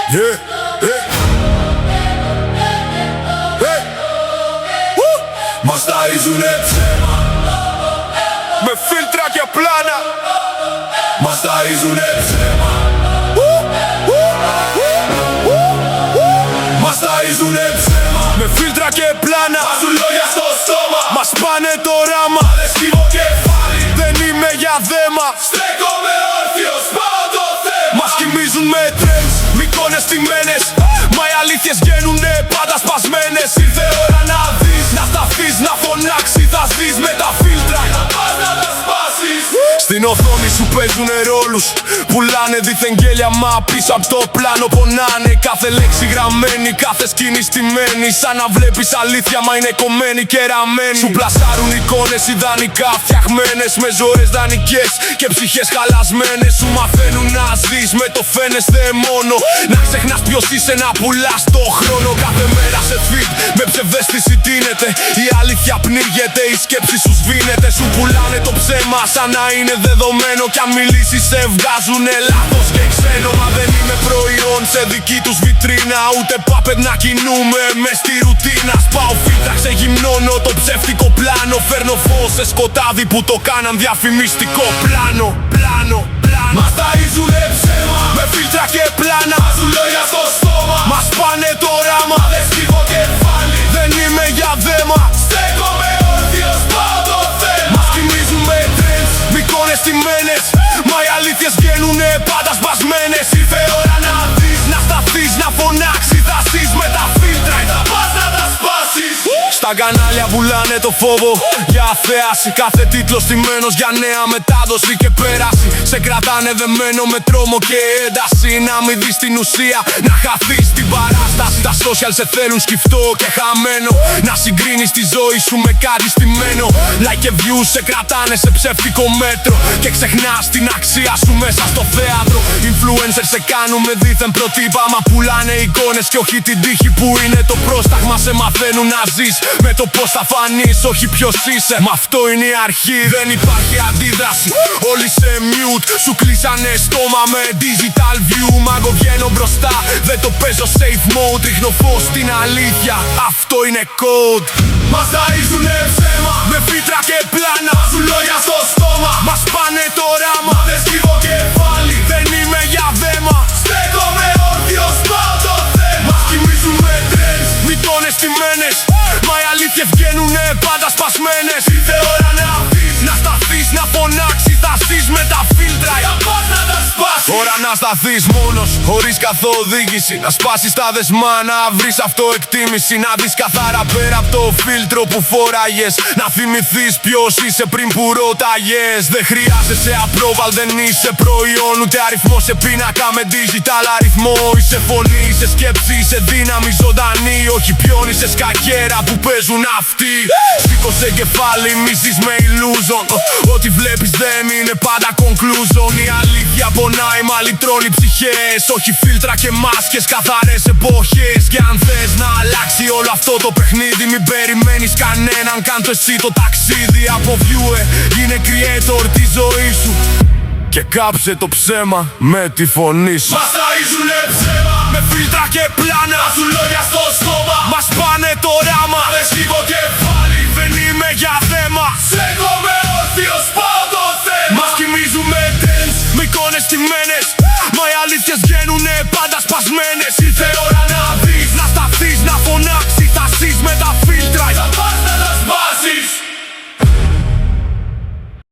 Μας ταΐζουνε ψέμα με φίλτρα και πλάνα. Μας ταΐζουνε ψέμα Μας ταΐζουνε ψέμα Με φίλτρα και πλάνα. Βάζουν λόγια στο στόμα. Μας πάνε το ράμα. Μα δεν σκύβω κεφάλι. Δεν είμαι για δέμα. Στέκομαι όρθιος, πάω το θέμα. Μας κοιμίζουν με τρέμς, εικόνες τιμένες. Μα οι αλήθειες βγαίνουνε πάντα σπασμένες. Ήρθε ώρα να δεις, να σταθείς, να φωνάξεις. Θα ζεις με τα φίλτρα. Θα πας να τα σπάσεις. Στην οθόνη σου παίζουνε ρόλους. Πουλάνε δίθεν γέλια, μα πίσω απ' το πλάνο πονάνε. Κάθε λέξη γραμμένη, κάθε σκηνή στημένη. Σαν να βλέπεις αλήθεια, μα είναι κομμένη και ραμμένη. Σου πλασάρουν εικόνες ιδανικά φτιαγμένες. Με ζωές δανεικές και ψυχές χαλασμένες. Σου μαθαίνουν να ζεις με το φαίνεσθε μόνο. Να ξεχνάς ποιος είσαι, να πουλάς το χρόνο. Κάθε μέρα σε feed με ψευδαίσθηση τίνεται. Η αλήθεια πνίγεται, η σκέψη σου σβήνεται. Σου πουλάνε το ψέμα σαν να είναι δεδομένο. Κι αν μιλήσεις σε βγάζουνε λάθος και ξένο. Μα δεν είμαι προϊόν σε δική τους βιτρίνα. Ούτε πάπετ να κινούμε μες στη ρουτίνα. Σπάω φίλτρα, ξεγυμνώνω το ψεύτικο πλάνο. Φέρνω φως σε σκοτάδι που το κάναν διαφημιστικό πλάνο. Μας ταΐζουνε ψέμα Με φίλτρα και πλάνα. Βάζουν λόγια στο στόμα. Μας πάνε το ράμα. Μα δεν σκύβω κεφάλι. Δεν είμαι για δέμα. Στέκομαι όρθιος, πάω το θέμα. Μας κοιμίζουν με τρέμς, εικόνες τιμένες. Μα οι αλήθειες βγαίνουνε πάντα σπασμένες. Ήρθε ώρα να δεις, να σταθείς, να φωνάξεις. Θα ζεις με τα φίλτρα. Θα πας να τα σπάσεις. Στα κανάλια πουλάνε το φόβο για αθέαση. Κάθε τίτλος στημένος για νέα μετάδοση και πέραση. Σε κρατάνε δεμένο με τρόμο και ένταση. Να μην δεις την ουσία, να χαθείς την παράσταση. Τα social σε θέλουν σκυφτό και χαμένο. Να συγκρίνεις τη ζωή σου με κάτι στημένο. Like και views σε κρατάνε σε ψεύτικο μέτρο. Και ξεχνάς την αξία σου μέσα στο θέατρο. Influencers σε κάνουν με δίθεν προτύπα. Μα πουλάνε εικόνες και όχι την τύχη που είναι το πρόσταγμα. Σε μαθαίνουν να ζεις με το πως θα φανείς, όχι ποιος είσαι. Μα αυτό είναι η αρχή, δεν υπάρχει αντίδραση. Όλοι σε mute, σου κλείσανε στόμα με digital view. Μα εγώ βγαίνω μπροστά, δεν το παίζω safe mode. Ρίχνω φως στην αλήθεια, αυτό είναι code. Μας ταΐζουνε ψέμα Με φίλτρα και πλάνα. Βάζουν λόγια στο στόμα. Μας πάνε το ράμα. Μα δεν σκύβω κεφάλι. Δεν είμαι για δέμα. Στέκομαι όρθιος, πάω το θέμα. Μας κοιμίζουν με τρέμς, εικόνες τιμένες. Μα οι αλήθειες βγαίνουνε πάντα σπασμένες. Ήρθε ώρα να δεις, να σταθείς, να φωνάξεις. Θα ζεις με τα φίλτρα. θα πας να τα σπάσεις. Ώρα να σταθείς μόνος, χωρίς καθοδήγηση. Να σπάσεις τα δεσμά, να βρεις αυτοεκτίμηση. Να δεις καθαρά πέρα από το φίλτρο που φοράγες. Να θυμηθείς ποιος είσαι πριν που ρώταγες. Δεν χρειάζεσαι approval, δεν είσαι προϊόν. Ούτε αριθμό σε πίνακα με digital αριθμό. Είσαι φωνή, είσαι σκέψη, είσαι δύναμη ζωντανή. Όχι πιόνι, είσαι σκακέρα που παίζουν αυτοί. Σήκωσε κεφάλι, μη ζεις με illusion. Ό,τι βλέπεις δεν είναι πάντα conclusion. Η αλήθεια πονάει, μα λυτρώνει ψυχές. Όχι φίλτρα και μάσκες, καθαρές εποχές. Και αν θες να αλλάξει όλο αυτό το παιχνίδι, μην περιμένεις κανέναν, κάν' το εσύ το ταξίδι. Από viewer, γίνε creator τη ζωή σου. Και κάψε το ψέμα με τη φωνή σου. Μας ταΐζουνε ψέμα Με φίλτρα και πλάνα. Βάζουν λόγια στο στόμα. Μας πάνε το ράμα. Μα δεν σκύβω κεφάλι. Δεν είμαι για δέμα. Στέκομαι όρθιος, πάω το θέμα. Μας κοιμίζουν με trends, με εικόνες τιμένες.